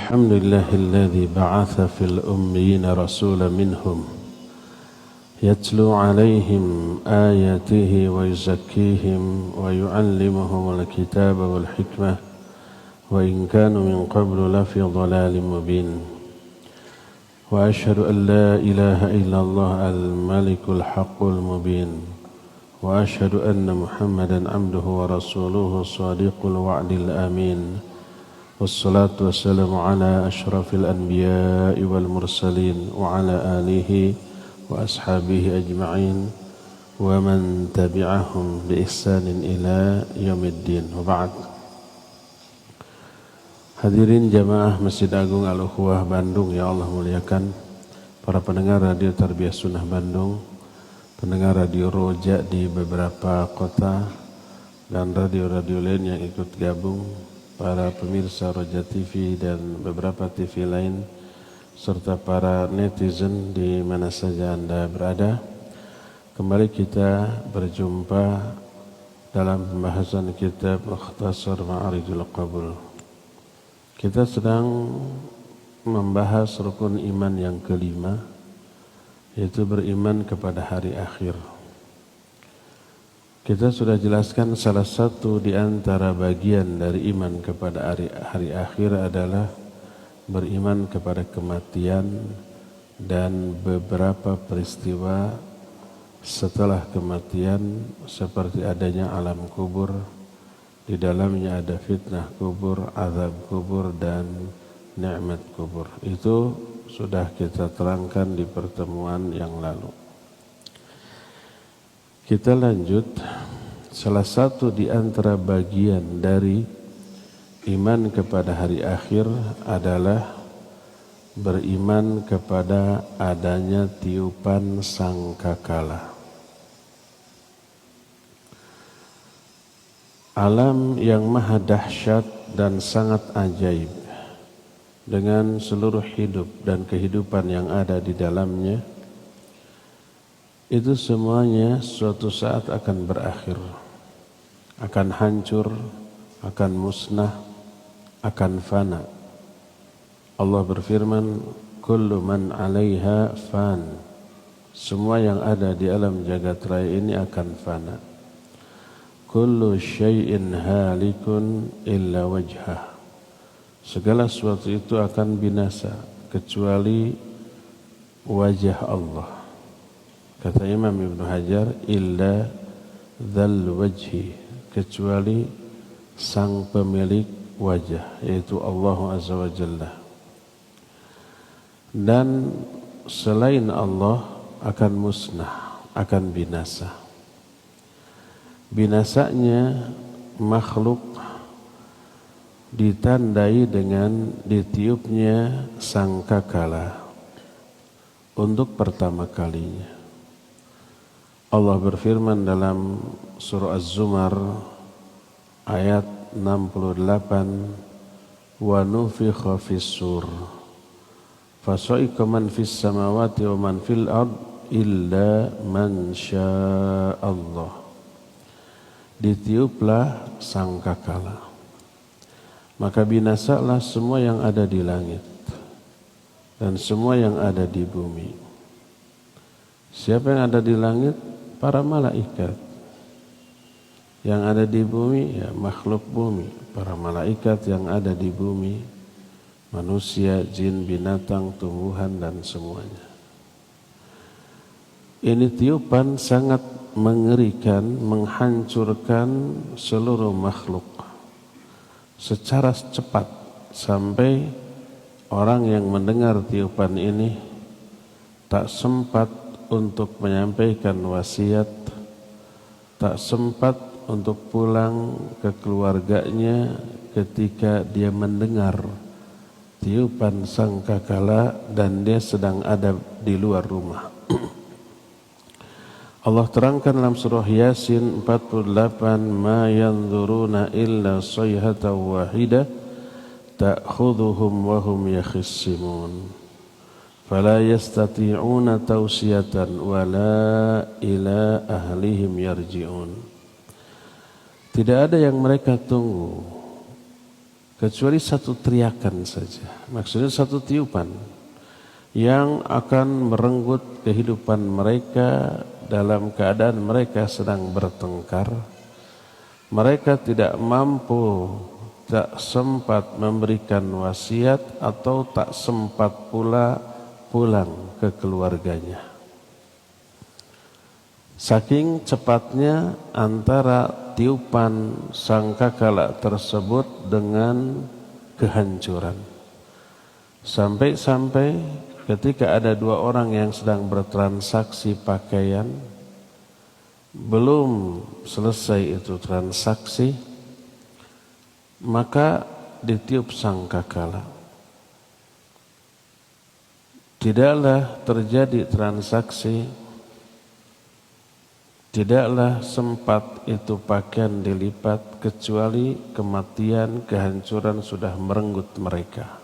الحمد لله الذي بعث في الأميين رسولا منهم يتلو عليهم آياته ويزكيهم ويعلمهم الكتاب والحكمة وإن كانوا من قبل لفي ضلال مبين وأشهد أن لا إله إلا الله الملك الحق المبين وأشهد أن محمدا عبده ورسوله صادق الوعد الأمين والصلاة والسلام على أشرف الأنبياء والمرسلين وعلى آله وأصحابه أجمعين ومن تبعهم بإحسان إلى يوم الدين وبعد. Hadirin jamaah Masjid Agung Al-Ukhuwah Bandung, ya Allah muliakan para pendengar Radio Tarbiyah Sunnah Bandung, pendengar Radio Roja di beberapa kota dan radio-radio lain yang ikut gabung, para pemirsa Roja TV dan beberapa TV lain, serta para netizen di mana saja Anda berada. Kembali kita berjumpa dalam pembahasan kitab Mukhtasar Ma'arijul Qabul. Kita sedang membahas rukun iman yang kelima, yaitu beriman kepada hari akhir. Kita sudah jelaskan salah satu di antara bagian dari iman kepada hari akhir adalah beriman kepada kematian dan beberapa peristiwa setelah kematian, seperti adanya alam kubur. Di dalamnya ada fitnah kubur, azab kubur, dan nikmat kubur. Itu sudah kita terangkan di pertemuan yang lalu. Kita lanjut. Salah satu di antara bagian dari iman kepada hari akhir adalah beriman kepada adanya tiupan sangkakala. Alam yang maha dahsyat dan sangat ajaib, dengan seluruh hidup dan kehidupan yang ada di dalamnya, itu semuanya suatu saat akan berakhir, akan hancur, akan musnah, akan fana. Allah berfirman, kullu man 'alaiha fan. Semua yang ada di alam jagat raya ini akan fana. Kullu syai'in halikun illa wajhah. Segala sesuatu itu akan binasa kecuali wajah Allah. Kata Imam Ibnu Hajar, illa dzal wajhi, kecuali sang pemilik wajah, yaitu Allah Azza wa Jalla. Dan selain Allah akan musnah, akan binasa. Binasanya makhluk ditandai dengan ditiupnya sangkakala untuk pertama kalinya. Allah berfirman dalam surah Az-Zumar ayat 68, wa nufikha fis-sur fasa'iqa man fis samawati wa man fil ard illa man syaa Allah. Ditiuplah sangkakala, maka binasalah semua yang ada di langit dan semua yang ada di bumi. Siapa yang ada di langit? Para malaikat. Yang ada di bumi, ya makhluk bumi, para malaikat yang ada di bumi, manusia, jin, binatang, tumbuhan, dan semuanya. Ini tiupan sangat mengerikan, menghancurkan seluruh makhluk secara cepat, sampai orang yang mendengar tiupan ini tak sempat untuk menyampaikan wasiat, tak sempat untuk pulang ke keluarganya ketika dia mendengar tiupan sangkakala dan dia sedang ada di luar rumah. Allah terangkan dalam surah Yasin 48, ma yanzuruna illa sayhatan wahidah ta'khudhuhum wa hum yakhissimun fala yastati'una tawsiyatan wala ila ahlihim yarji'un. Tidak ada yang mereka tunggu kecuali satu teriakan saja, maksudnya satu tiupan yang akan merenggut kehidupan mereka dalam keadaan mereka sedang bertengkar. Mereka tidak mampu, tak sempat memberikan wasiat atau tak sempat pula pulang ke keluarganya. Saking cepatnya antara tiupan sangkakala tersebut dengan kehancuran. Sampai-sampai ketika ada dua orang yang sedang bertransaksi pakaian, belum selesai itu transaksi, maka ditiup sangkakala. Tidaklah terjadi transaksi, tidaklah sempat itu pakaian dilipat, kecuali kematian, kehancuran sudah merenggut mereka.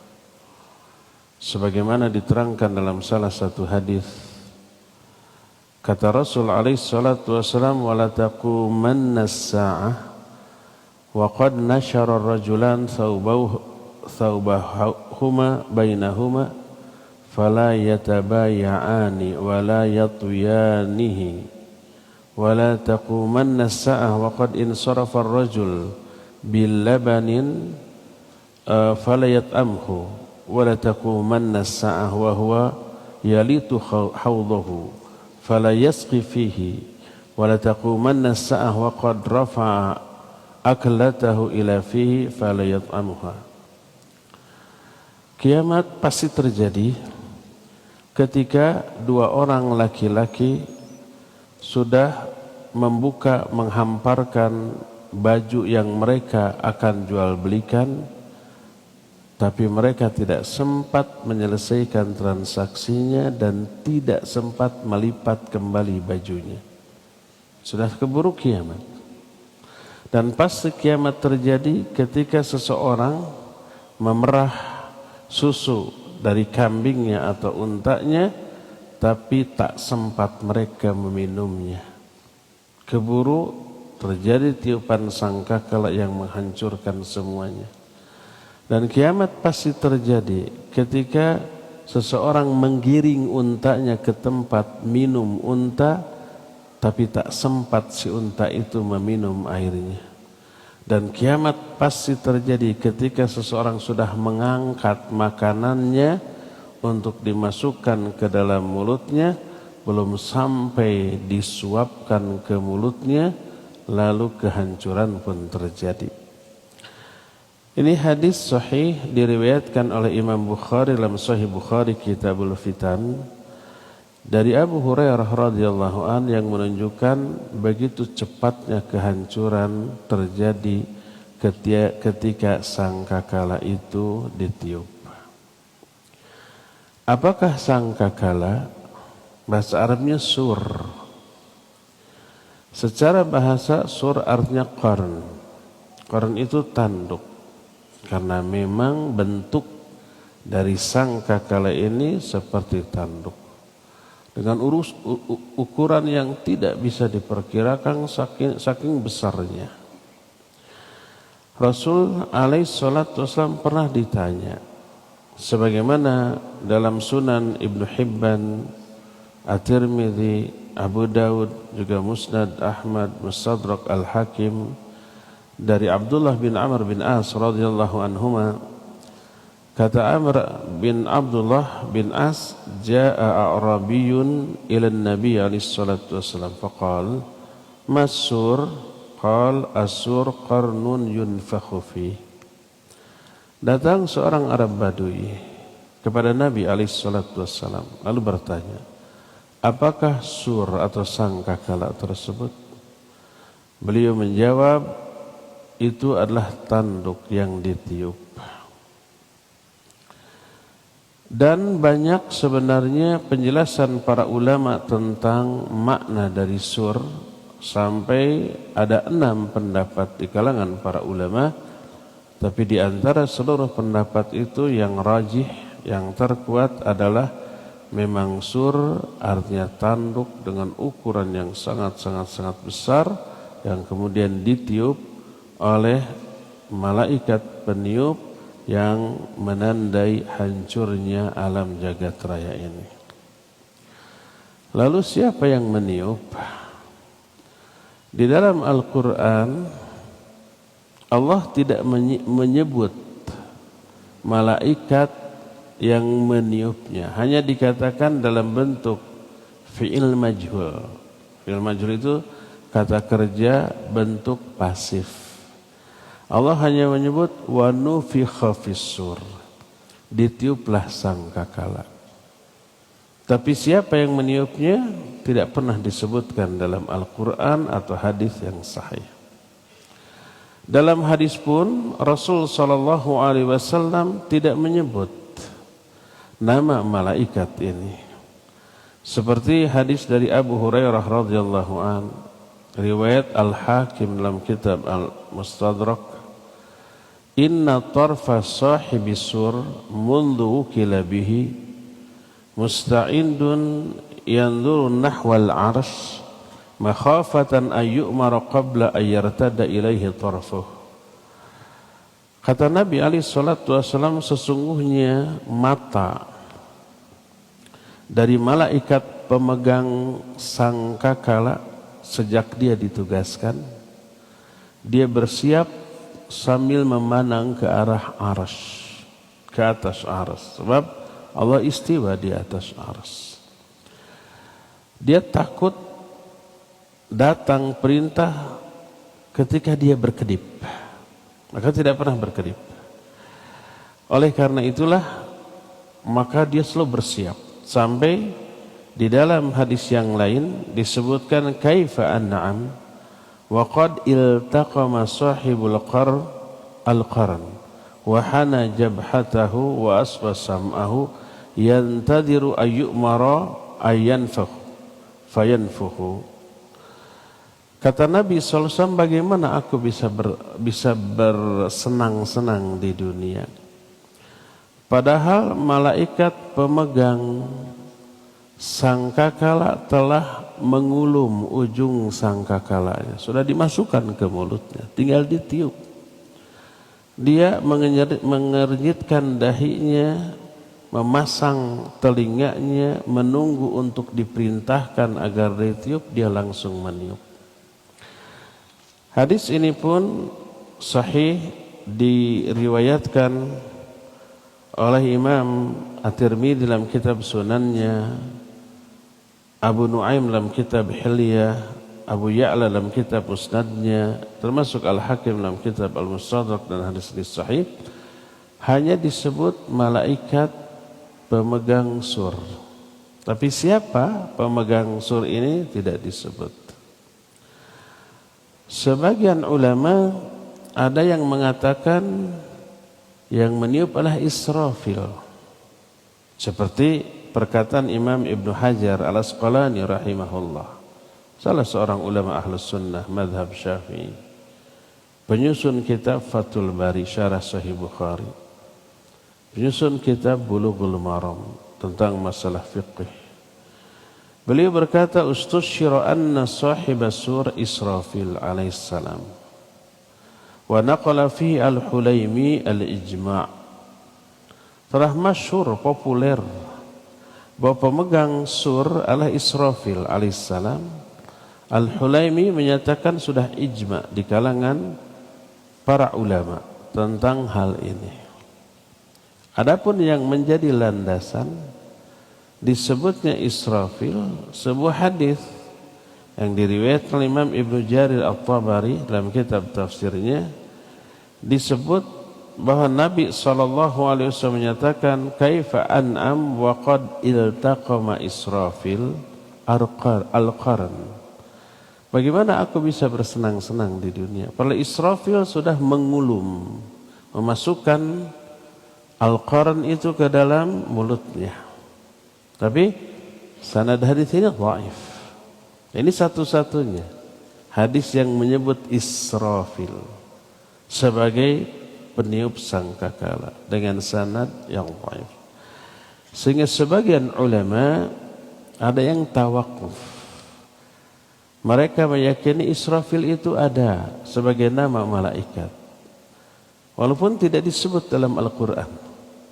Sebagaimana diterangkan dalam salah satu hadis, kata Rasul alaihi salatu wasallam, wala taqumanna as-sa'ah wa qad nashara ar-rajulan thawbahuma bainahuma fala yatabaya'ani wa la yatwiyanihi wa la taqumanna as-sa'ah wa qad insarafa ar-rajul bil labanin fala yat'amhu wala taqumanna as-sa'ah wa huwa yalitu hawdahu fala yasqi fihi wala taqumanna as-sa'ah wa qad rafa'a aklatahu ila fihi fala yat'amuha. Kiamat pasti terjadi ketika dua orang laki-laki sudah membuka, menghamparkan baju yang mereka akan jual belikan, tapi mereka tidak sempat menyelesaikan transaksinya dan tidak sempat melipat kembali bajunya. Sudah keburu kiamat. Dan pasti kiamat terjadi ketika seseorang memerah susu dari kambingnya atau untanya, tapi tak sempat mereka meminumnya. Keburu terjadi tiupan sangkakala yang menghancurkan semuanya. Dan kiamat pasti terjadi ketika seseorang menggiring untanya ke tempat minum unta, tapi tak sempat si unta itu meminum airnya. Dan kiamat pasti terjadi ketika seseorang sudah mengangkat makanannya untuk dimasukkan ke dalam mulutnya, belum sampai disuapkan ke mulutnya, lalu kehancuran pun terjadi. Ini hadis sahih diriwayatkan oleh Imam Bukhari dalam Sahih Bukhari Kitabul Fitan dari Abu Hurairah radhiyallahu an yang menunjukkan begitu cepatnya kehancuran terjadi ketika sangkakala itu ditiup. Apakah sangkakala? Bahasa Arabnya sur. Secara bahasa sur artinya qarn. Qarn itu tanduk. Karena memang bentuk dari sangkakala ini seperti tanduk. Dengan ukuran yang tidak bisa diperkirakan saking besarnya. Rasul alaihi salatu wasallam pernah ditanya, sebagaimana dalam Sunan Ibnu Hibban, At-Tirmidzi, Abu Daud, juga Musnad Ahmad, Mustadrak Al-Hakim, dari Abdullah bin Amr bin As radhiyallahu anhuma, kata Amr bin Abdullah bin As, jaa a'rabiyun ila an-nabi alaihi salatu wasallam faqal masur, qal asur qarnun yunfakhu fi. Datang seorang Arab Badui kepada Nabi alaihi salatu wasallam lalu bertanya, apakah sur atau sangkakala tersebut? Beliau menjawab, itu adalah tanduk yang ditiup. Dan banyak sebenarnya penjelasan para ulama tentang makna dari sur, sampai ada 6 pendapat di kalangan para ulama. Tapi di antara seluruh pendapat itu yang rajih, yang terkuat adalah memang sur artinya tanduk dengan ukuran yang sangat besar yang kemudian ditiup oleh malaikat peniup yang menandai hancurnya alam jagat raya ini. Lalu siapa yang meniup? Di dalam Al-Quran Allah tidak menyebut malaikat yang meniupnya, hanya dikatakan dalam bentuk fi'il majhul. Fi'il majhul itu kata kerja bentuk pasif. Allah hanya menyebut wa nufikha fis-sur, ditiuplah sangkakala. Tapi siapa yang meniupnya tidak pernah disebutkan dalam Al-Quran atau hadis yang sahih. Dalam hadis pun Rasul sallallahu alaihi wasallam tidak menyebut nama malaikat ini. Seperti hadis dari Abu Hurairah radhiyallahu an, riwayat Al-Hakim dalam kitab Al-Mustadrak, inna tarfa sahibis sur mundu ukila bihi musta'indun yanzuru nahwal arsh makhafatan ayyumara qabla ayyartada ilaihi tarfuh. Kata Nabi alaihi salatu wasallam, sesungguhnya mata dari malaikat pemegang sangkakala sejak dia ditugaskan, dia bersiap sambil memandang ke arah arsy, ke atas arsy, sebab Allah istiwa di atas arsy. Dia takut datang perintah ketika dia berkedip, maka tidak pernah berkedip. Oleh karena itulah maka dia selalu bersiap. Sampai di dalam hadis yang lain disebutkan kaifa an'am wa qad iltaqama sahibul al-qarn wa hana jabhatahu wa asfa sam'ahu yantadiru ayyumara ayyanfakh fayanfukhu. Kata Nabi SAW, bagaimana aku bisa bersenang-senang di dunia, padahal malaikat pemegang sangkakala telah mengulum ujung sangkakalanya, sudah dimasukkan ke mulutnya, tinggal ditiup. Dia mengernyitkan dahinya, memasang telinganya, menunggu untuk diperintahkan agar ditiup, dia langsung meniup. Hadis ini pun sahih, diriwayatkan oleh Imam At-Tirmidzi dalam kitab Sunannya, Abu Nuaim dalam kitab Hilyah, Abu Ya'la dalam kitab Musnadnya, termasuk Al-Hakim dalam kitab Al-Mustadrak, dan hadis ini sahih. Hanya disebut malaikat pemegang sur. Tapi siapa pemegang sur ini tidak disebut. Sebagian ulama ada yang mengatakan yang meniup adalah Israfil, seperti perkataan Imam Ibnu Hajar Al-Asqalani rahimahullah, salah seorang ulama Ahlus Sunnah madhab Syafi'i, penyusun kitab Fathul Bari Syarah Sahih Bukhari, penyusun kitab Bulughul Maram tentang masalah fiqh. Beliau berkata, ustusyira anna sahibas sur Israfil alaihissalam wa naqala fi al-Hulaimi al-ijma'. Telah masyhur, populer, bahwa pemegang sur adalah Israfil alaihissalam. Al-Hulaimi menyatakan sudah ijma' di kalangan para ulama tentang hal ini. Adapun yang menjadi landasan disebutnya Israfil, sebuah hadis yang diriwayatkan Imam Ibnu Jarir At-Tabari dalam kitab tafsirnya, disebut bahwa Nabi SAW menyatakan kaifa an'am wa qad iltaqama Israfil al-qarn. Bagaimana aku bisa bersenang-senang di dunia, padahal Israfil sudah mengulum, memasukkan al-qarn itu ke dalam mulutnya. Tapi sanad hadis ini dhaif. Ini satu-satunya hadis yang menyebut Israfil sebagai peniup sangkakala dengan sanad yang dhaif. Sehingga sebagian ulama ada yang tawakuf. Mereka meyakini Israfil itu ada sebagai nama malaikat. walaupun tidak disebut dalam Al-Quran.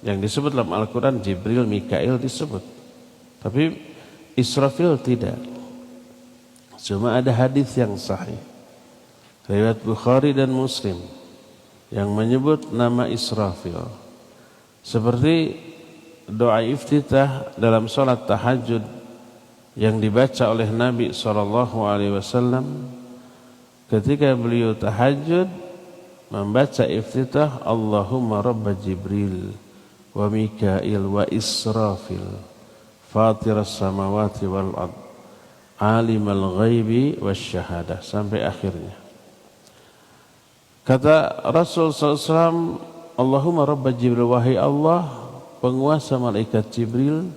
Yang disebut dalam Al-Quran Jibril, Mikail disebut, tapi Israfil tidak. Cuma ada hadis yang sahih riwayat Bukhari dan Muslim yang menyebut nama Israfil, seperti doa iftitah dalam salat tahajud yang dibaca oleh Nabi SAW ketika beliau tahajud membaca iftitah, Allahumma rabba Jibril wa Mikail wa Israfil fatiras samawati wal ard alimal ghaibi wasyahadah, sampai akhirnya. Kata Rasul SAW, Allahumma rabba Jibril, wahai Allah penguasa malaikat Jibril,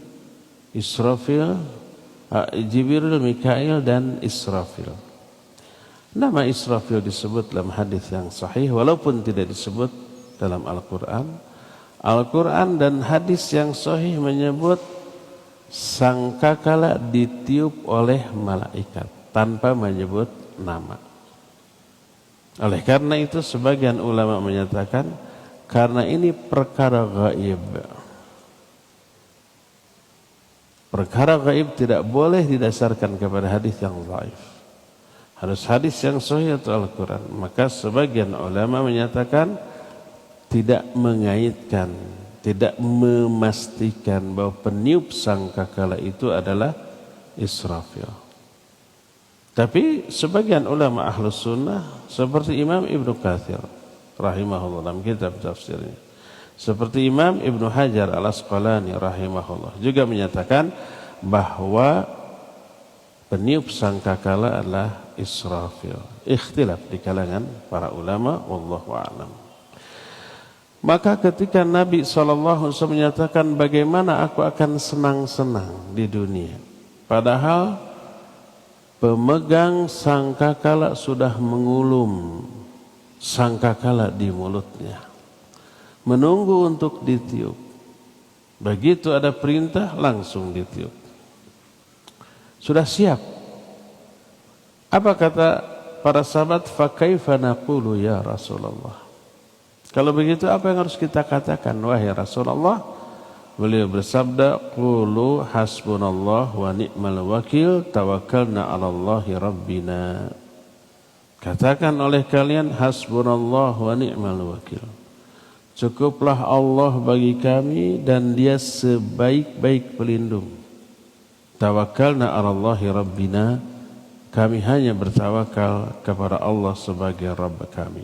Israfil, Jibril, Mikail dan Israfil. Nama Israfil disebut dalam hadis yang sahih walaupun tidak disebut dalam Al-Quran. Al-Quran dan hadis yang sahih menyebut sangkakala ditiup oleh malaikat tanpa menyebut nama. Oleh karena itu sebagian ulama menyatakan karena ini perkara gaib. Perkara gaib tidak boleh didasarkan kepada hadis yang dhaif. Harus hadis yang sahih atau Al-Quran. Maka sebagian ulama menyatakan tidak mengaitkan, tidak memastikan bahwa peniup sangkakala itu adalah Israfil. Tapi sebagian ulama Ahlus Sunnah seperti Imam Ibnu Katsir rahimahullah dalam kitab tafsirnya, seperti Imam Ibnu Hajar Al-Asqalani rahimahullah juga menyatakan bahwa peniup sangkakala adalah Israfil. Ikhtilaf di kalangan para ulama, wallahu a'lam. Maka ketika Nabi SAW menyatakan bagaimana aku akan senang-senang di dunia, padahal pemegang sangkakala sudah mengulum sangkakala di mulutnya, menunggu untuk ditiup. Begitu ada perintah langsung ditiup. Sudah siap. Apa kata para sahabat? Fa kaifa naqulu ya Rasulullah? Kalau begitu apa yang harus kita katakan wahai Rasulullah? Beliau bersabda, qulu hasbunallah wa ni'mal wakil, tawakkalna 'alallahi rabbina. Katakan oleh kalian hasbunallah wa ni'mal wakil. Cukuplah Allah bagi kami dan Dia sebaik-baik pelindung. Tawakkalna 'alallahi rabbina. Kami hanya bertawakal kepada Allah sebagai Rabb kami.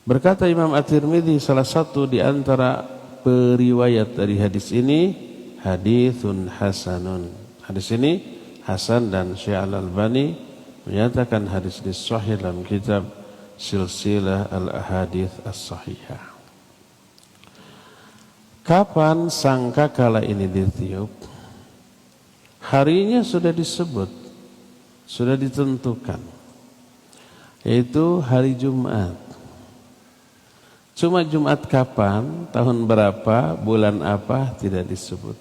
Berkata Imam At-Tirmidzi, salah satu di antara periwayat dari hadis ini, haditsun hasanun. Hadis ini hasan dan Syekh Al-Albani menyatakan hadis ini sahih dalam kitab Silsilah Al-Ahadits As-Sahihah. Kapan sangkakala ini ditiup? Harinya sudah disebut, sudah ditentukan, yaitu hari Jumat. Cuma Jumat kapan, tahun berapa, bulan apa tidak disebut.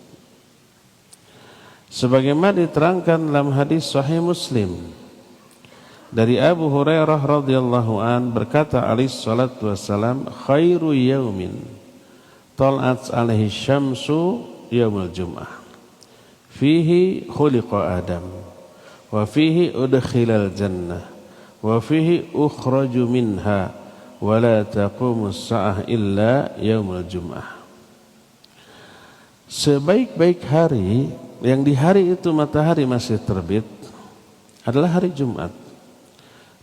Sebagaimana diterangkan dalam hadis Sahih Muslim dari Abu Hurairah radhiyallahu an, berkata alaihi salatu wassalam, khairu yaumin tal'at alaihi syamsu yaumul jum'ah fihi khuliqa Adam wa fihi udkhilal jannah wa fihi ukhraju minha wala taqumus sa'ah illa yaumul jum'ah. Sebaik-baik hari yang di hari itu matahari masih terbit adalah hari Jumat.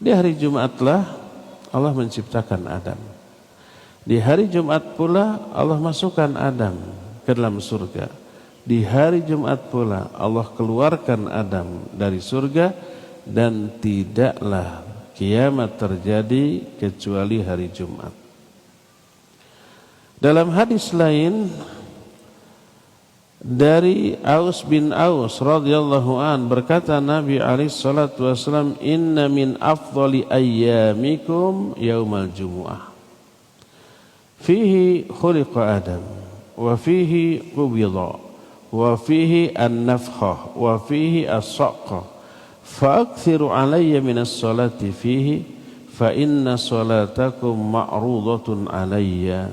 Di hari Jumatlah Allah menciptakan Adam. Di hari Jumat pula Allah masukkan Adam ke dalam surga. Di hari Jumat pula Allah keluarkan Adam dari surga dan tidaklah kiamat terjadi kecuali hari Jumat. Dalam hadis lain dari Aus bin Aus radhiyallahu an, berkata Nabi alaihi salatu wasallam, inna min afdali ayyamikum yaumal jumu'ah fihi khuliqa Adam wa fihi qubida wa fihi an-nafkhah wa fihi as-saqqa fa'akthiru alayya minas salati fihi fa inna salatakum ma'rudatun alayya.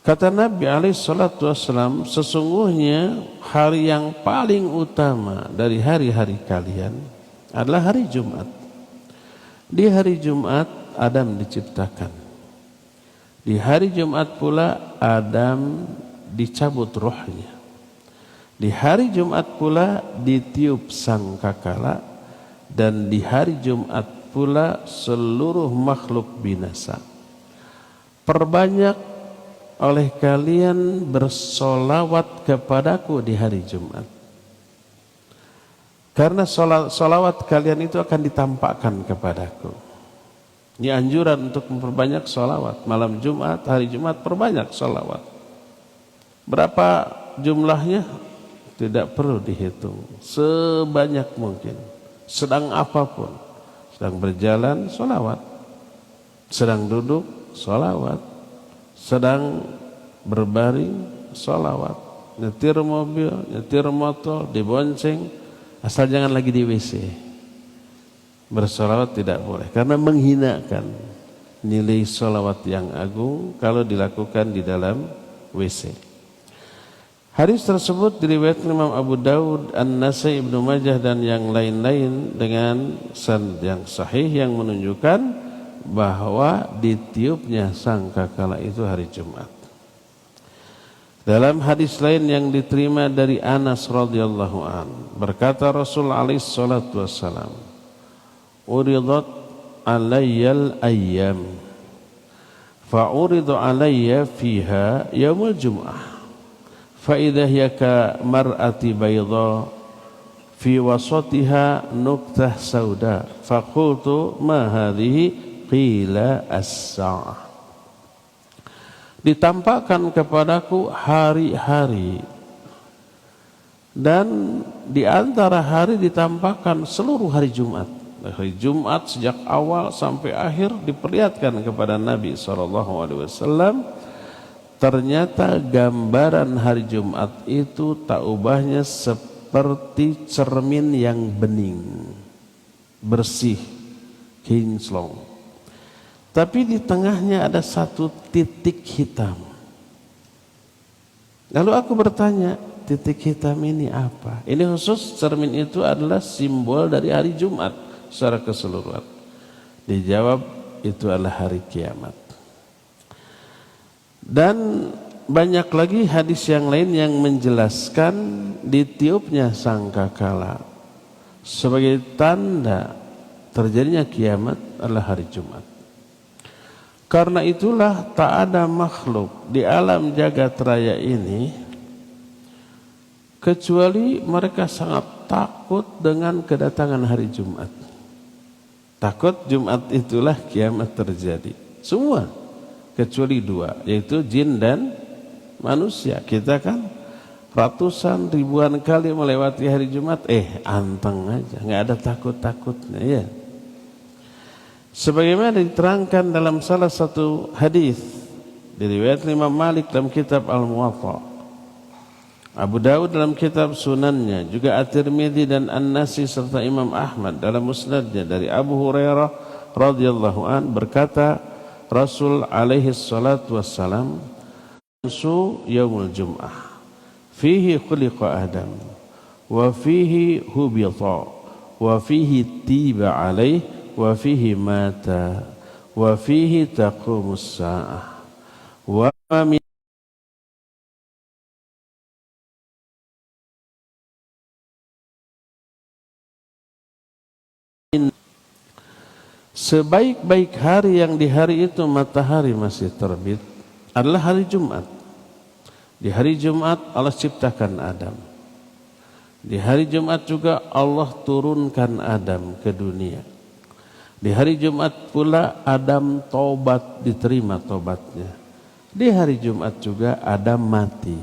Kata Nabi alaihi salatu wassalam, sesungguhnya hari yang paling utama dari hari-hari kalian adalah hari Jumat. Di hari Jumat Adam diciptakan. Di hari Jumat pula Adam dicabut rohnya. Di hari Jumat pula ditiup sangkakala, dan di hari Jumat pula seluruh makhluk binasa. Perbanyak oleh kalian bersolawat kepadaku di hari Jumat, karena solawat kalian itu akan ditampakkan kepadaku. Ini anjuran untuk memperbanyak solawat. Malam Jumat, hari Jumat, perbanyak solawat. Berapa jumlahnya? Tidak perlu dihitung. Sebanyak mungkin. Sedang apapun. Sedang berjalan, solawat. Sedang duduk, solawat. Sedang berbaring, solawat. Nyetir mobil, nyetir motor, dibonceng, asal jangan lagi di WC. Bersolawat tidak boleh, karena menghinakan nilai solawat yang agung kalau dilakukan di dalam WC. Hadis tersebut diriwayatkan Imam Abu Daud, An-Nasai, Ibnu Majah dan yang lain-lain dengan sanad yang sahih yang menunjukkan bahwa ditiupnya sangkakala itu hari Jumat. Dalam hadis lain yang diterima dari Anas radhiyallahu an, berkata Rasul alaihi salatu wassalam, "Uridat alayyal ayyam, fa uridu alayya fiha yaumul jum'ah." فإذا هي كمرأة بيضاء في وسطها نكتة سوداء فقلت ما هذه قيل الساعة. Ditampakkan kepadaku hari-hari, dan di antara hari ditampakkan seluruh hari Jumat. Hari Jumat sejak awal sampai akhir diperlihatkan kepada Nabi SAW. Ternyata gambaran hari Jumat itu tak ubahnya seperti cermin yang bening, bersih, kinclong. Tapi di tengahnya ada satu titik hitam. Lalu aku bertanya, titik hitam ini apa? Ini khusus cermin itu adalah simbol dari hari Jumat secara keseluruhan. Dijawab, itu adalah hari kiamat. Dan banyak lagi hadis yang lain yang menjelaskan ditiupnya sangkakala sebagai tanda terjadinya kiamat adalah hari Jumat. Karena itulah tak ada makhluk di alam jagat raya ini kecuali mereka sangat takut dengan kedatangan hari Jumat. Takut Jumat itulah kiamat terjadi. Semua kecuali dua, yaitu jin dan manusia. Kita kan ratusan ribuan kali melewati hari Jumat, anteng aja, nggak ada takut-takutnya, ya. Sebagaimana diterangkan dalam salah satu hadis diriwayatkan Imam Malik dalam kitab Al-Muwatta, Abu Daud dalam kitab Sunannya, juga At-Tirmidzi dan An-Nasi serta Imam Ahmad dalam Musnadnya dari Abu Hurairah radhiyallahu an berkata, Rasul alaihi salatu wassalam, "Su yaumul jum'ah, fihi khuliqa Adam, wa fihi hubita, wa fihi tiba alaih, wa fihi mata, wa fihi taqumus sa'ah, wa min sebaik-baik hari yang di hari itu matahari masih terbit adalah hari Jumat. Di hari Jumat Allah ciptakan Adam. Di hari Jumat juga Allah turunkan Adam ke dunia. Di hari Jumat pula Adam tobat, diterima tobatnya. Di hari Jumat juga Adam mati.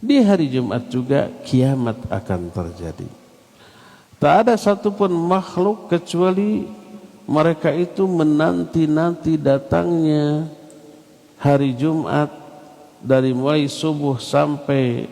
Di hari Jumat juga kiamat akan terjadi. Tak ada satupun makhluk kecuali mereka itu menanti-nanti datangnya hari Jumat dari mulai subuh sampai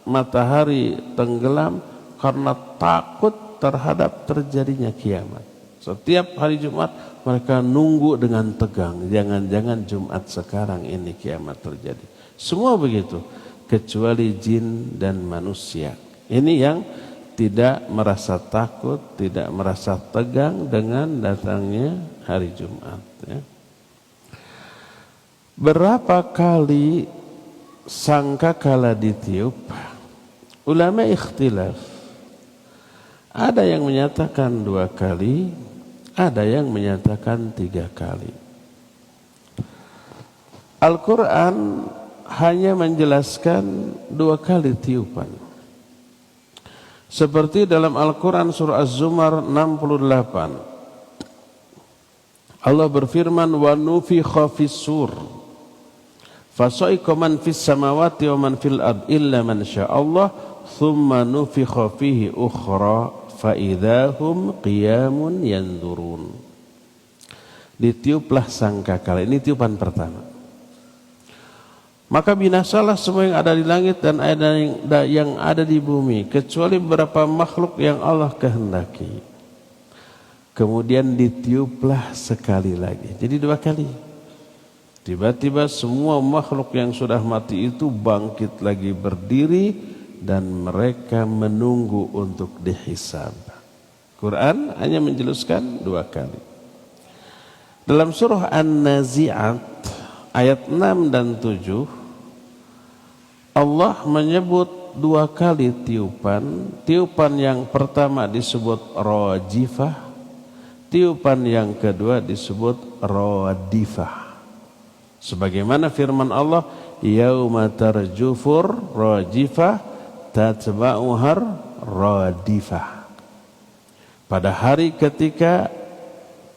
matahari tenggelam, karena takut terhadap terjadinya kiamat. Setiap hari Jumat mereka nunggu dengan tegang, jangan-jangan Jumat sekarang ini kiamat terjadi. Semua begitu, kecuali jin dan manusia. Ini yang tidak merasa takut, tidak merasa tegang dengan datangnya hari Jumat. Ya. Berapa kali sangkakala ditiup? Ulama ikhtilaf. Ada yang menyatakan 2 kali, ada yang menyatakan 3 kali. Al-Quran hanya menjelaskan 2 kali tiupan. Seperti dalam Al-Quran surah Az-Zumar 68. Allah berfirman, wa nufikha fis-sur fasa'iqa man fis samawati wa man fil ard illa man sya'allah thumma nufikha fihi ukhra fa idahum qiyamun yanzurun. Ditiuplah sangkakala. Ini tiupan pertama. Maka binasalah semua yang ada di langit dan yang ada di bumi, kecuali beberapa makhluk yang Allah kehendaki. Kemudian ditiuplah sekali lagi. Jadi 2 kali. Tiba-tiba semua makhluk yang sudah mati itu bangkit lagi berdiri dan mereka menunggu untuk dihisab. Quran hanya menjelaskan 2 kali. Dalam surah An-Nazi'at ayat 6 dan 7 Allah menyebut 2 kali tiupan. Tiupan yang pertama disebut rajifah, tiupan yang kedua disebut radifah. Sebagaimana firman Allah, yauma tarjufur rajifah tatba'uhar radifah. Pada hari ketika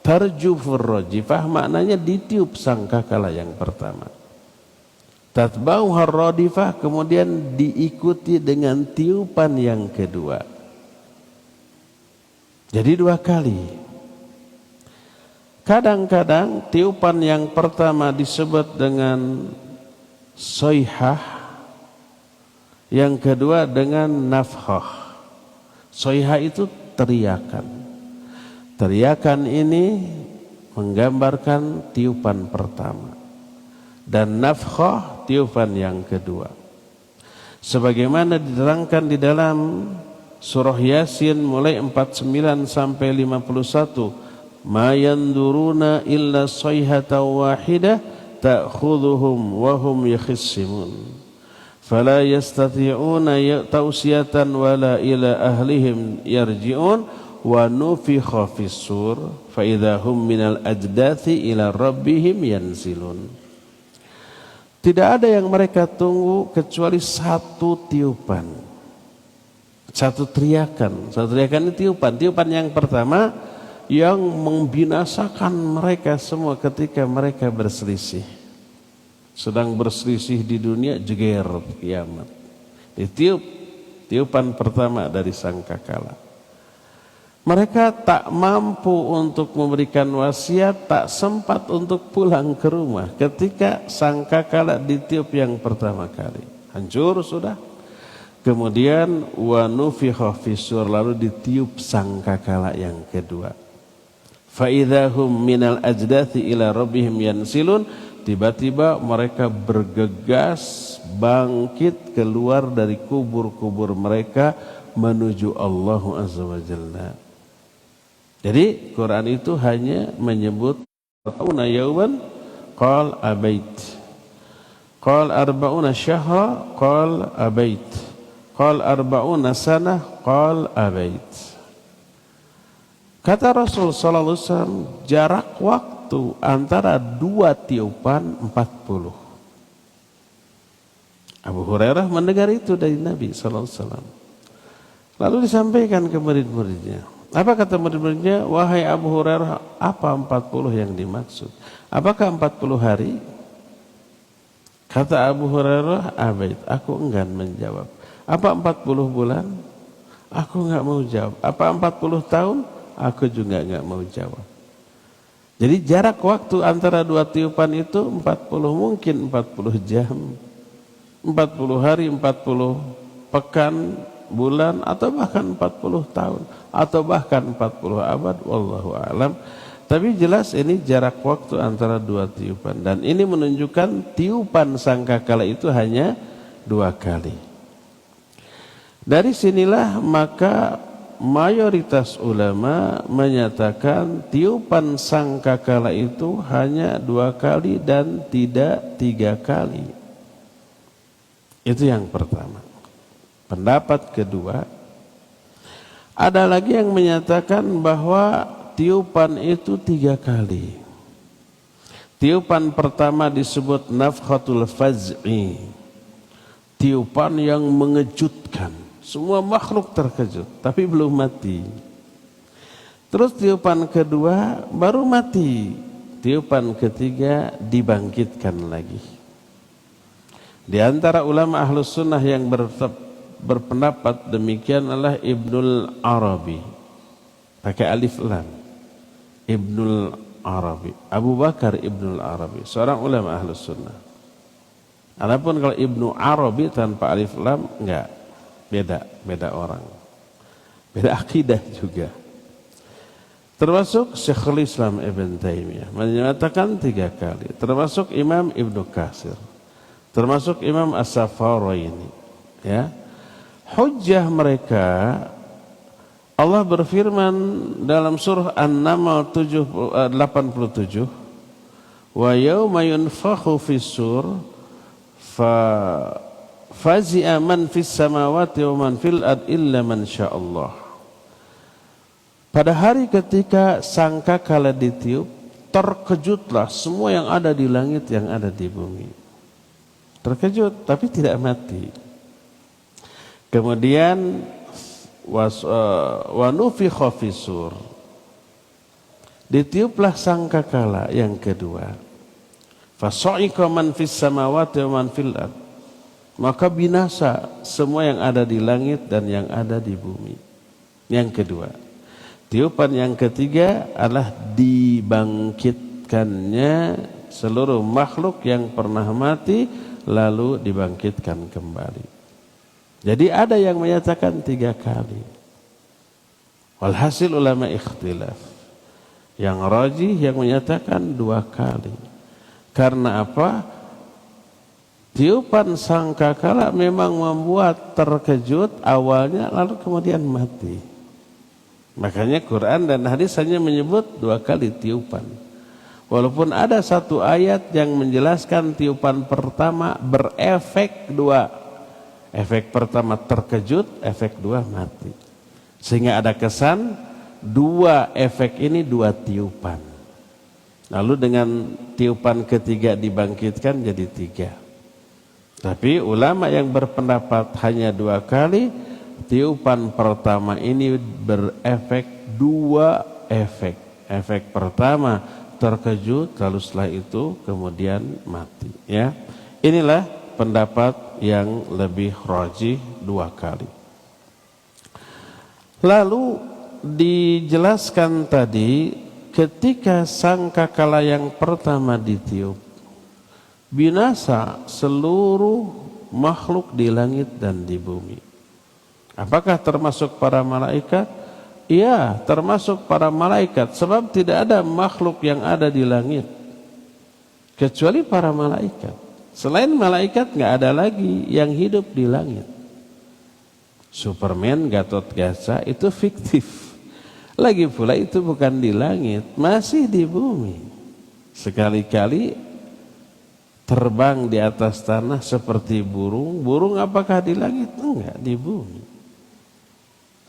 tarjufur rajifah, maknanya ditiup sangkakala yang pertama. Tatba'uhar radifah, kemudian diikuti dengan tiupan yang kedua. Jadi 2 kali. Kadang-kadang tiupan yang pertama disebut dengan soihah, yang kedua dengan nafkhah. Soihah itu teriakan. Teriakan ini menggambarkan tiupan pertama. Dan nafkhah tiupan yang kedua. Sebagaimana diterangkan di dalam surah Yasin mulai 49 sampai 51. Ma yanduruna illa sayhatan wahidah ta'khudhuhum wa hum yakhissimun. Fala yastati'una tawsiyatan wala ila ahlihim yarji'un wa nufikha fis-sur fa idza hum minal ajdathi ila rabbihim yansilun. Tidak ada yang mereka tunggu kecuali 1 tiupan, 1 teriakan. 1 teriakan ini tiupan. Tiupan yang pertama yang membinasakan mereka semua ketika mereka berselisih. Sedang berselisih di dunia, jeger kiamat. Ditiup, tiupan pertama dari sangkakala. Mereka tak mampu untuk memberikan wasiat, tak sempat untuk pulang ke rumah ketika sangkakala ditiup yang pertama kali. Hancur sudah. Kemudian wa nufikha fis-sur, lalu ditiup sangkakala yang kedua. Fa idzahum minal ajdathi ila rabbihim yansilun, tiba-tiba mereka bergegas bangkit keluar dari kubur-kubur mereka menuju Allah Azza wa Jalla. Jadi Quran itu hanya menyebut arba'una yauman qal abait, qal arba'una syahra qal abait, qal arba'una sanah qal abait. Kata Rasul sallallahu alaihi wasallam, jarak waktu antara 2 tiupan 40. Abu Hurairah mendengar itu dari Nabi sallallahu alaihi wasallam. Lalu disampaikan ke murid-muridnya. Apa kata murid-muridnya? Wahai Abu Hurairah, apa 40 yang dimaksud? Apakah 40 hari? Kata Abu Hurairah, abait, aku enggan menjawab. Apa 40 bulan? Aku enggak mau jawab. Apa 40 tahun? Aku juga enggak mau jawab. Jadi jarak waktu antara 2 tiupan itu 40, mungkin 40 jam, 40 hari, 40 pekan, bulan, atau bahkan 40 tahun, atau bahkan 40 abad, wallahu a'lam. Tapi jelas ini jarak waktu antara dua tiupan, dan ini menunjukkan tiupan sangkakala itu hanya 2 kali. Dari sinilah maka mayoritas ulama menyatakan tiupan sangkakala itu hanya 2 kali dan tidak 3 kali. Itu yang pertama. Pendapat kedua, ada lagi yang menyatakan bahwa tiupan itu 3 kali. Tiupan pertama disebut nafkhatul faz'i, tiupan yang mengejutkan, semua makhluk terkejut tapi belum mati. Terus tiupan kedua baru mati, tiupan ketiga dibangkitkan lagi. Di antara ulama ahlus sunnah yang berpendapat demikian adalah Ibnul Arabi, pakai alif lam, Ibnul Arabi, Abu Bakar Ibnul Arabi, seorang ulama ahlus sunnah. Adapun kalau Ibnu Arabi tanpa alif lam enggak, beda orang, beda akidah juga. Termasuk Syekhul Islam Ibn Taimiyah menyatakan 3 kali, termasuk Imam Ibnu Katsir, termasuk Imam As-Saffaraini, ya. Hujjah mereka, Allah berfirman dalam surah An-Naml 87, wa yauma yunfakhu fis-sur fazi'a man fis samawati wa man fil ard illa man sya'allah. Pada hari ketika sangkakala ditiup, terkejutlah semua yang ada di langit, yang ada di bumi. Terkejut tapi tidak mati. Kemudian wa nufikha fis-sur, ditiuplah sangkakala yang kedua. Fasa'iqa man fis samawati wa man fil ard, maka binasa semua yang ada di langit dan yang ada di bumi. Yang kedua. Tiupan yang ketiga adalah dibangkitkannya seluruh makhluk yang pernah mati lalu dibangkitkan kembali. Jadi ada yang menyatakan 3 kali. Walhasil ulama ikhtilaf. Yang rajih yang menyatakan 2 kali. Karena apa? Tiupan sangkakala memang membuat terkejut awalnya lalu kemudian mati. Makanya Quran dan hadis hanya menyebut 2 kali tiupan. Walaupun ada satu ayat yang menjelaskan tiupan pertama berefek 2. Efek pertama terkejut, efek 2 mati. Sehingga ada kesan 2 efek ini 2 tiupan. Lalu dengan tiupan ketiga dibangkitkan jadi 3. Tapi ulama yang berpendapat hanya 2 kali, tiupan pertama ini berefek 2 efek. Efek pertama terkejut, lalu setelah itu kemudian mati, ya. Inilah pendapat yang lebih rajih 2 kali. Lalu dijelaskan tadi ketika sangkakala yang pertama ditiup, binasa seluruh makhluk di langit dan di bumi. Apakah termasuk para malaikat? Iya, termasuk para malaikat, sebab tidak ada makhluk yang ada di langit kecuali para malaikat. Selain malaikat nggak ada lagi yang hidup di langit. Superman, Gatotkaca itu fiktif. Lagi pula itu bukan di langit, masih di bumi. Sekali-kali terbang di atas tanah seperti burung. Burung apakah di langit? Enggak, di bumi.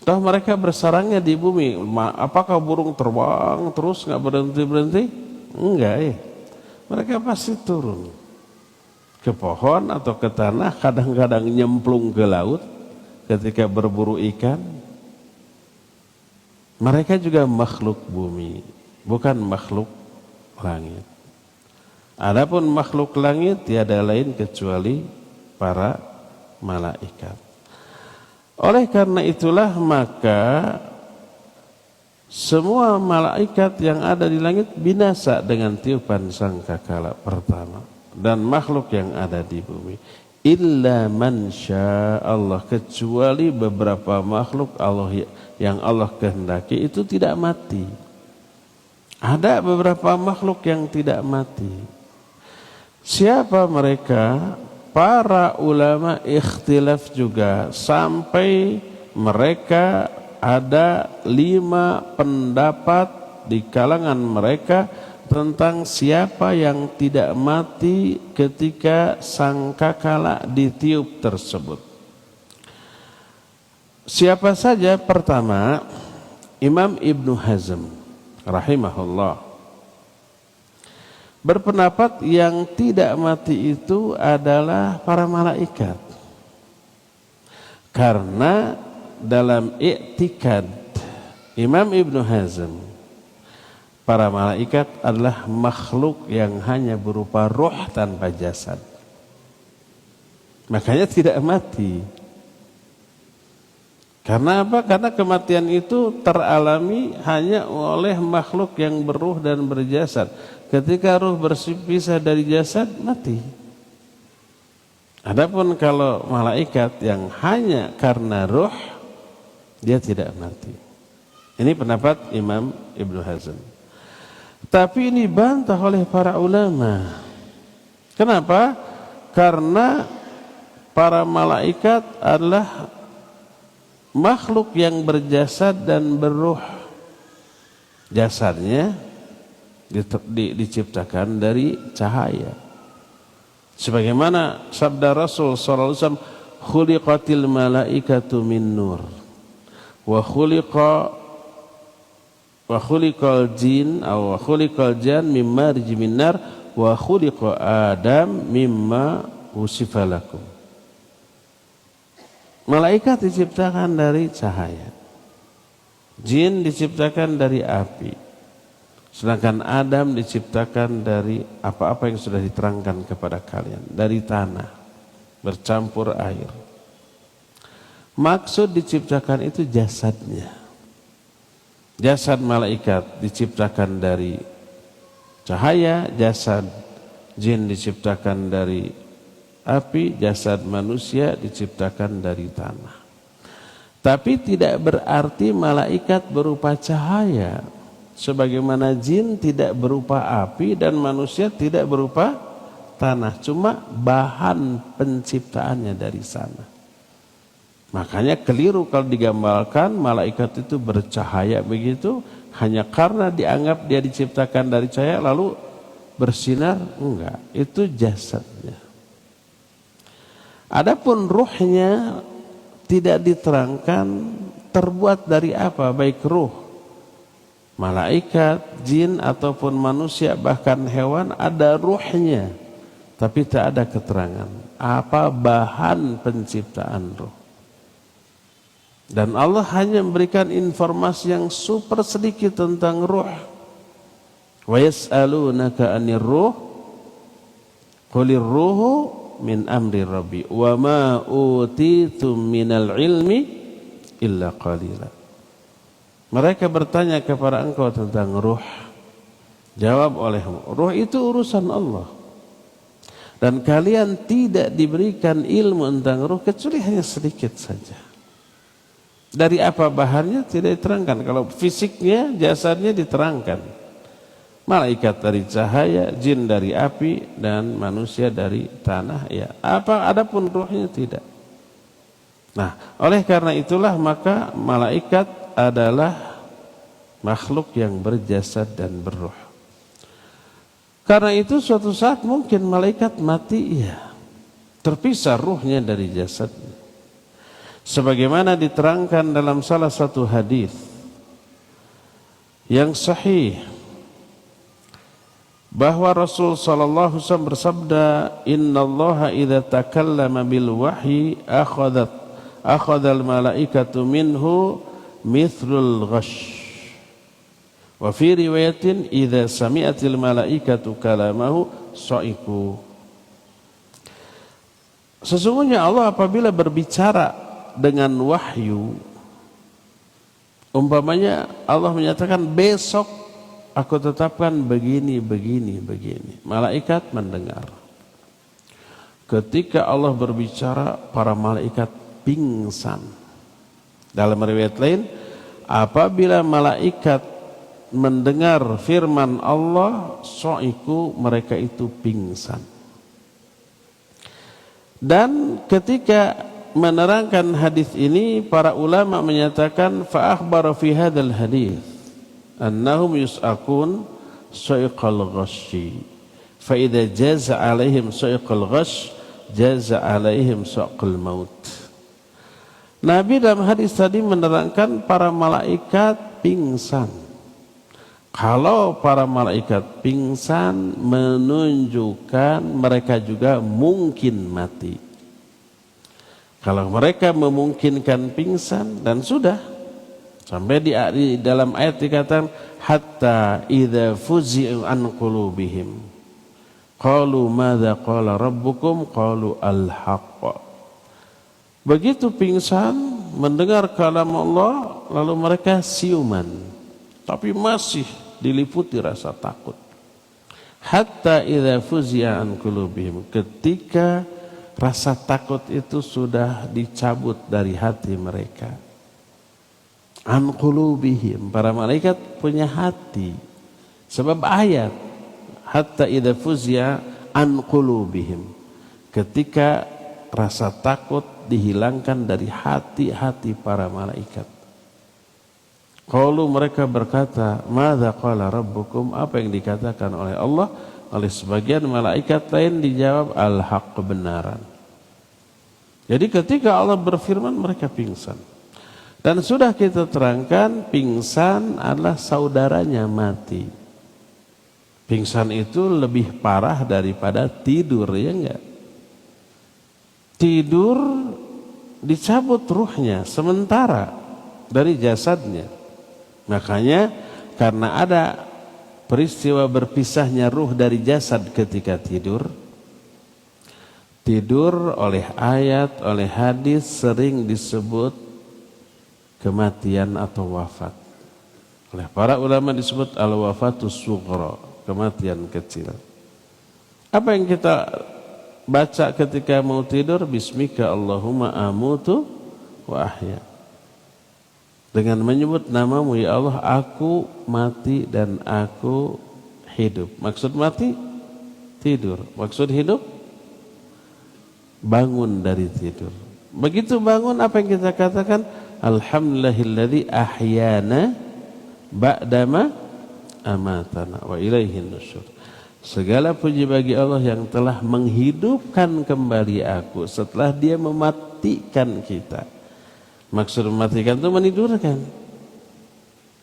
Toh mereka bersarangnya di bumi. Apakah burung terbang terus nggak berhenti-berhenti? Enggak ya. Mereka pasti turun ke pohon atau ke tanah, kadang-kadang nyemplung ke laut ketika berburu ikan. Mereka juga makhluk bumi, bukan makhluk langit. Adapun makhluk langit tiada lain kecuali para malaikat. Oleh karena itulah maka semua malaikat yang ada di langit binasa dengan tiupan sangkakala pertama, dan makhluk yang ada di bumi. illa man Allah, kecuali beberapa makhluk Allah yang Allah kehendaki itu tidak mati. Ada beberapa makhluk yang tidak mati. Siapa mereka? Para ulama ikhtilaf juga, sampai mereka ada 5 pendapat di kalangan mereka tentang siapa yang tidak mati ketika sangkakala ditiup tersebut. Siapa saja? Pertama, Imam Ibnu Hazm rahimahullah berpendapat yang tidak mati itu adalah para malaikat. Karena dalam i'tikad Imam Ibnu Hazm, para malaikat adalah makhluk yang hanya berupa roh tanpa jasad. Makanya tidak mati. Karena apa? Karena kematian itu teralami hanya oleh makhluk yang beruh dan berjasad. Ketika ruh berpisah dari jasad, mati. Adapun kalau malaikat yang hanya karena ruh, dia tidak mati. Ini pendapat Imam Ibnu Hazm. Tapi ini dibantah oleh para ulama. Kenapa? Karena para malaikat adalah makhluk yang berjasad dan berruh. Jasadnya diciptakan dari cahaya. Sebagaimana sabda Rasul sallallahu alaihi wasallam, khuliqatil malaikatu min nur wa khuliqal jin aw khuliqal jan mimma rijmin nar wa khuliqa adam mimma usifa lakum. Malaikat diciptakan dari cahaya, jin diciptakan dari api, sedangkan Adam diciptakan dari apa-apa yang sudah diterangkan kepada kalian, dari tanah bercampur air. Maksud diciptakan itu jasadnya. Jasad malaikat diciptakan dari cahaya, jasad jin diciptakan dari api, jasad manusia diciptakan dari tanah. Tapi tidak berarti malaikat berupa cahaya, sebagaimana jin tidak berupa api dan manusia tidak berupa tanah, cuma bahan penciptaannya dari sana. Makanya keliru kalau digambarkan malaikat itu bercahaya begitu hanya karena dianggap dia diciptakan dari cahaya lalu bersinar. Enggak, itu jasadnya. Adapun ruhnya tidak diterangkan terbuat dari apa, baik ruh malaikat, jin ataupun manusia bahkan hewan ada ruhnya, tapi tak ada keterangan apa bahan penciptaan ruh. Dan Allah hanya memberikan informasi yang super sedikit tentang ruh. Wa yas'alunaka 'anir ruh qulir ruhu min amri rabbi wa ma utitum minal ilmi illa qalila. Mereka bertanya kepada engkau tentang ruh. Jawab olehmu, ruh itu urusan Allah. Dan kalian tidak diberikan ilmu tentang ruh kecuali hanya sedikit saja. Dari apa bahannya tidak diterangkan. Kalau fisiknya, jasadnya diterangkan. Malaikat dari cahaya, jin dari api, dan manusia dari tanah. Ya, adapun ruhnya tidak. Nah, oleh karena itulah maka malaikat adalah makhluk yang berjasad dan berruh. Karena itu suatu saat mungkin malaikat mati, ya, terpisah ruhnya dari jasadnya. Sebagaimana diterangkan dalam salah satu hadis yang sahih bahwa Rasul sallallahu alaihi wasallam bersabda, innallaha idza takallama bil wahyi akhadhal malaikatu minhu mithlul ghash wa fi riwayatin idza sami'atil malaikatu kalamahu sa'iku. Sesungguhnya Allah apabila berbicara dengan wahyu, umpamanya Allah menyatakan besok aku tetapkan begini, begini, begini, malaikat mendengar. ketika Allah berbicara para malaikat pingsan. Dalam riwayat lain, apabila malaikat mendengar firman Allah, so'iku, mereka itu pingsan. Dan ketika menerangkan hadis ini, para ulama menyatakan fa akhbara fi hadzal hadis annahum yus'akun sa'iqal ghasyi fa idza jaza alaihim sa'iqal ghasy jaza alaihim saqal maut. Nabi dalam hadis tadi menerangkan para malaikat pingsan. Kalau para malaikat pingsan menunjukkan mereka juga mungkin mati. Kalau mereka memungkinkan pingsan, dan sudah sampai di dalam ayat dikatakan hatta idza fuzi'u an qulubihim qalu madza qala rabbukum qalu al-haqq. Begitu pingsan mendengar kalam Allah, lalu mereka siuman, tapi masih diliputi rasa takut. Hatta idza fuzi'a an qulubihim, ketika rasa takut itu sudah dicabut dari hati mereka. An qulubihim, para malaikat punya hati. Sebab ayat hatta idza fuzi'a an qulubihim, ketika rasa takut dihilangkan dari hati-hati para malaikat. Qalu, mereka berkata, madza qala rabbukum, apa yang dikatakan oleh Allah? Oleh sebagian malaikat lain dijawab al-haq, kebenaran. Jadi ketika Allah berfirman, mereka pingsan. Dan sudah kita terangkan, pingsan adalah saudaranya mati. Pingsan itu lebih parah daripada tidur, ya enggak? Tidur dicabut ruhnya sementara dari jasadnya. Makanya karena ada peristiwa berpisahnya ruh dari jasad ketika tidur, tidur oleh ayat, oleh hadis sering disebut kematian atau wafat. Oleh para ulama disebut al-wafatus sughra, kematian kecil. Apa yang kita baca ketika mau tidur? Bismika Allahumma amutu wa ahya. Dengan menyebut namamu ya Allah, aku mati dan aku hidup. Maksud mati? Tidur. Maksud hidup? Bangun dari tidur. Begitu bangun, apa yang kita katakan? Alhamdulillahilladzi ahyana ba'dama amatana wa ilaihin nusyur. Segala puji bagi Allah yang telah menghidupkan kembali aku setelah Dia mematikan kita. Maksud mematikan itu menidurkan.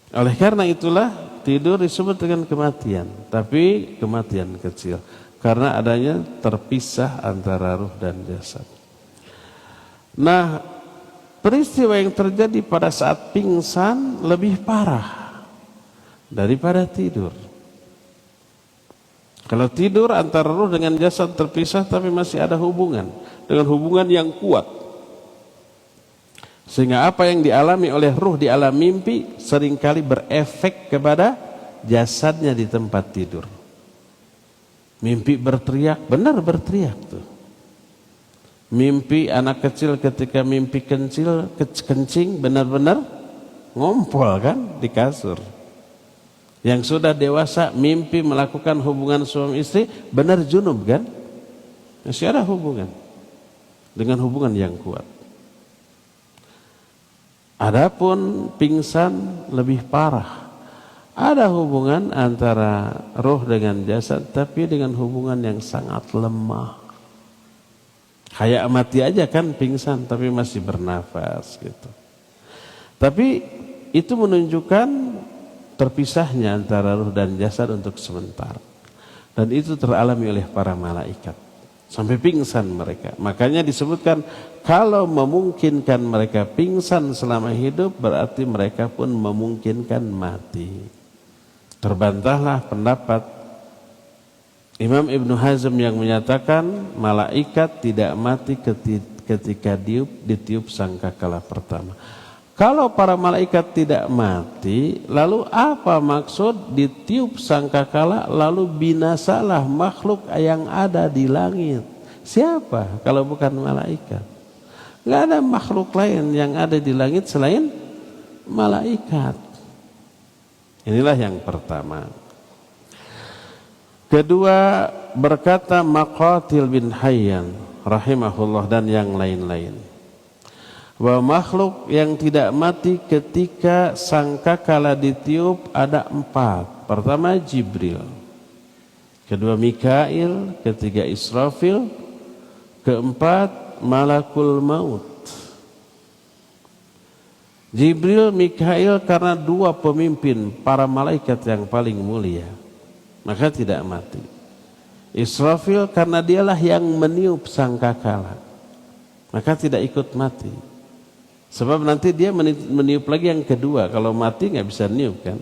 Oleh karena itulah tidur disebut dengan kematian, tapi kematian kecil karena adanya terpisah antara ruh dan jasad. Nah, peristiwa yang terjadi pada saat pingsan lebih parah daripada tidur. Kalau tidur antara ruh dengan jasad terpisah, tapi masih ada hubungan, dengan hubungan yang kuat. Sehingga apa yang dialami oleh ruh di alam mimpi seringkali berefek kepada jasadnya di tempat tidur. Mimpi berteriak, benar berteriak tuh. Mimpi anak kecil ketika mimpi kencing benar-benar ngompol kan di kasur. Yang sudah dewasa mimpi melakukan hubungan suami istri, benar junub kan? Masih ada hubungan dengan hubungan yang kuat. Adapun pingsan lebih parah. Ada hubungan antara roh dengan jasad, tapi dengan hubungan yang sangat lemah. Kayak mati aja kan pingsan, tapi masih bernafas gitu. Tapi itu menunjukkan terpisahnya antara roh dan jasad untuk sementara. Dan itu teralami oleh para malaikat. Sampai pingsan mereka. Makanya disebutkan kalau memungkinkan mereka pingsan selama hidup, berarti mereka pun memungkinkan mati. Terbantahlah pendapat Imam Ibnu Hazm yang menyatakan malaikat tidak mati ketika ditiup sangkakala pertama. Kalau para malaikat tidak mati, lalu apa maksud ditiup sangkakala lalu binasalah makhluk yang ada di langit? Siapa kalau bukan malaikat? Nggak ada makhluk lain yang ada di langit selain malaikat. Inilah yang pertama. Kedua, berkata Maqatil bin Hayyan rahimahullah dan yang lain-lain, bahwa makhluk yang tidak mati ketika sangkakala ditiup ada 4. Pertama Jibril, kedua Mikail, ketiga Israfil, keempat Malakul Maut. Jibril, Mikail karena 2 pemimpin para malaikat yang paling mulia, maka tidak mati. Israfil karena dialah yang meniup sangkakala, maka tidak ikut mati. Sebab nanti dia meniup lagi yang kedua, kalau mati nggak bisa niup kan.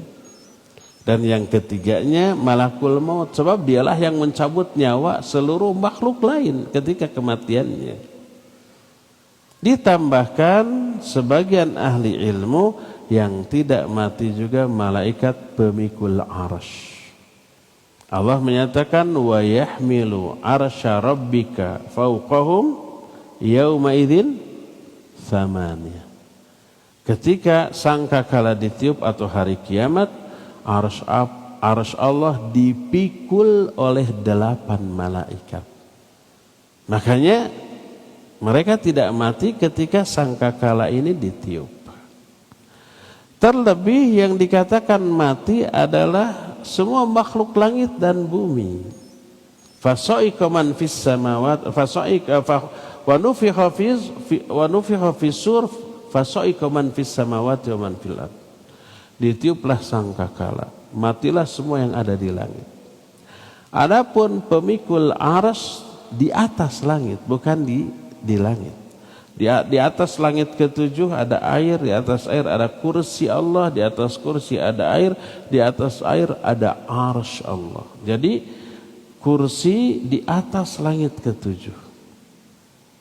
Dan yang ketiganya Malakul Maut, sebab dialah yang mencabut nyawa seluruh makhluk lain ketika kematiannya. Ditambahkan sebagian ahli ilmu yang tidak mati juga malaikat pemikul arsy. Allah menyatakan wa yahmilu arsya rabbika fawqahum yauma idzin tsamaniyah. Ketika sangkakala ditiup atau hari kiamat, arsy Allah dipikul oleh 8 malaikat. Makanya mereka tidak mati ketika sangkakala ini ditiup. Terlebih yang dikatakan mati adalah semua makhluk langit dan bumi. Fasa'iqa man fis samawati wa nufikha fis sur fasa'iqa man fis samawati wa man fil ardh. Ditiuplah sangkakala, matilah semua yang ada di langit. Adapun pemikul arsy di atas langit, bukan di langit. Di atas langit ke-7 ada air, di atas air ada kursi Allah, di atas kursi ada air, di atas air ada arsy Allah. Jadi kursi di atas langit ke-7.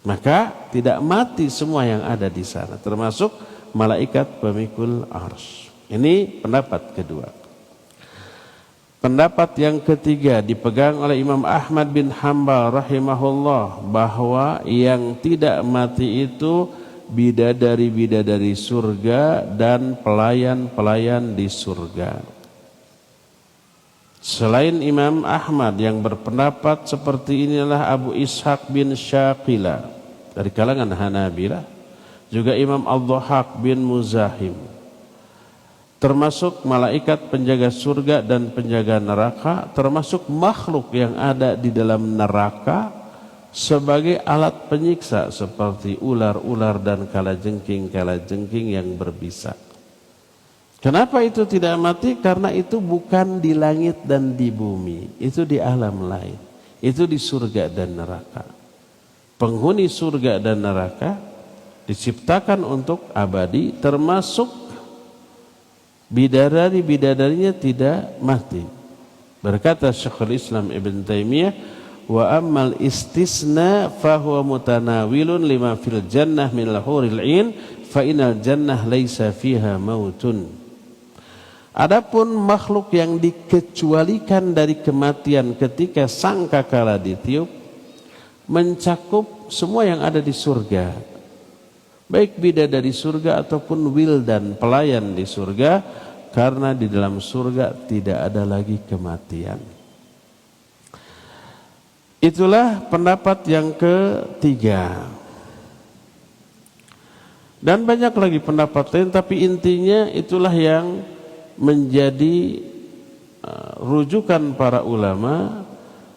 Maka tidak mati semua yang ada di sana, termasuk malaikat pemikul arsy. Ini pendapat kedua. Pendapat yang ketiga dipegang oleh Imam Ahmad bin Hanbal rahimahullah, bahwa yang tidak mati itu bidadari-bidadari surga dan pelayan-pelayan di surga. Selain Imam Ahmad, yang berpendapat seperti inilah Abu Ishaq bin Syaqila dari kalangan Hanabilah, juga Imam Al-Dhahhak bin Muzahim, termasuk malaikat penjaga surga dan penjaga neraka, termasuk makhluk yang ada di dalam neraka sebagai alat penyiksa seperti ular-ular dan kalajengking yang berbisa. Kenapa itu tidak mati? Karena itu bukan di langit dan di bumi, itu di alam lain, itu di surga dan neraka. Penghuni surga dan neraka diciptakan untuk abadi, termasuk bidadari-bidadarinya tidak mati. Berkata Syekhul Islam Ibn Taimiyah, wa ammal istisna fahuwa mutanawilun lima fil jannah min lahuril in fa inal jannah laisa fiha mautun. Adapun makhluk yang dikecualikan dari kematian ketika sangkakala ditiup mencakup semua yang ada di surga, baik bidadari surga ataupun wildan pelayan di surga, karena di dalam surga tidak ada lagi kematian. Itulah pendapat yang ketiga. Dan banyak lagi pendapat lain, tapi intinya itulah yang menjadi rujukan para ulama.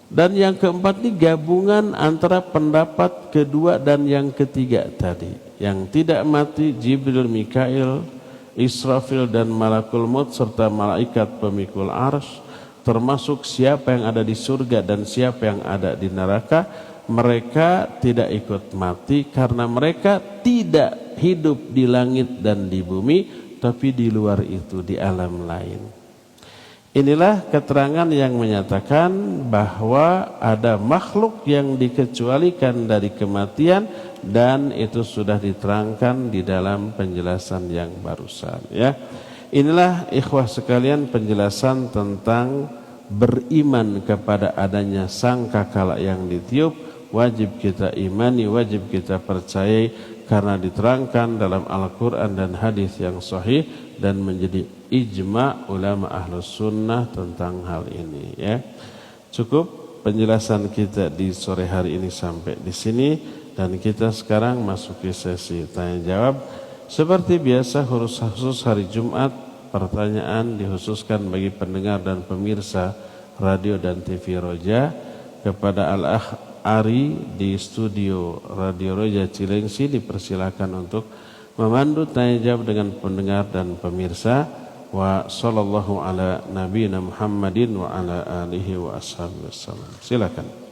Dan yang keempat ini gabungan antara pendapat kedua dan yang ketiga tadi. Yang tidak mati Jibril, Mikail, Israfil dan Malakul Maut serta malaikat pemikul arsy, termasuk siapa yang ada di surga dan siapa yang ada di neraka, mereka tidak ikut mati karena mereka tidak hidup di langit dan di bumi, tapi di luar itu, di alam lain. Inilah keterangan yang menyatakan bahwa ada makhluk yang dikecualikan dari kematian, dan itu sudah diterangkan di dalam penjelasan yang barusan, ya. Inilah ikhwah sekalian penjelasan tentang beriman kepada adanya sangkakala yang ditiup, wajib kita imani, wajib kita percayai karena diterangkan dalam Al-Quran dan hadis yang sahih dan menjadi ijma ulama ahlus sunnah tentang hal ini. Ya, cukup penjelasan kita di sore hari ini sampai di sini dan kita sekarang masuk ke sesi tanya jawab. Seperti biasa khusus hari Jumat, pertanyaan dikhususkan bagi pendengar dan pemirsa radio dan TV Roja. Kepada Al-Akh Ari di studio Radio Roja Cilengsi dipersilakan untuk memandu tanya jawab dengan pendengar dan pemirsa. Wa sallallahu ala nabiyina Muhammadin wa ala alihi wa ashabihi wasallam. Silakan.